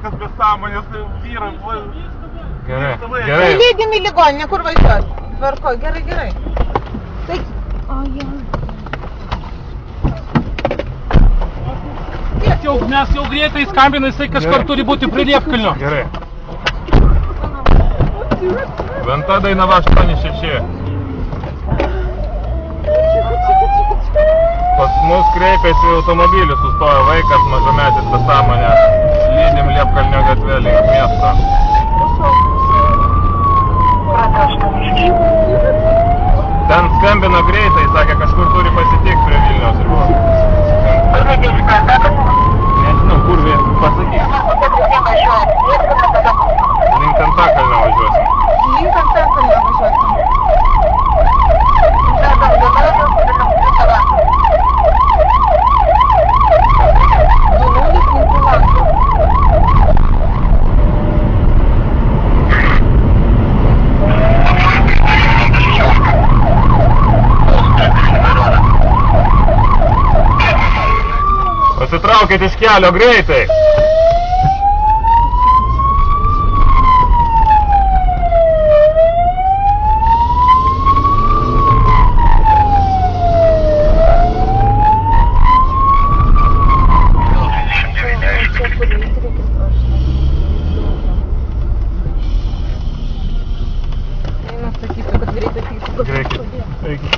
vaikas be sąmonės, vyras. Gerai, gerai. Lydim į ligoninę, kur važiuos? Tvarko, gerai, gerai. Tai... Mes jau greitai skambina, jisai kažkur turi būti prie Liepkalnio. Gerai. Venta Dainava 86. Pas mus kreipiasi automobilis, sustojo vaikas, mažametis be sąmonės. Lydim Liepkalnio gatvė link miesto. Ten skambino greitai, sakė, kažkur turi pasitikti prie Vilniaus ribos. Nežinau, kur pasakyk. Link Antakalnio važiuosim. Link Antakalnio važiuosim. Pasitraukit iš kelio greitai!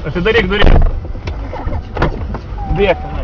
Atidaryk duris. Bėk.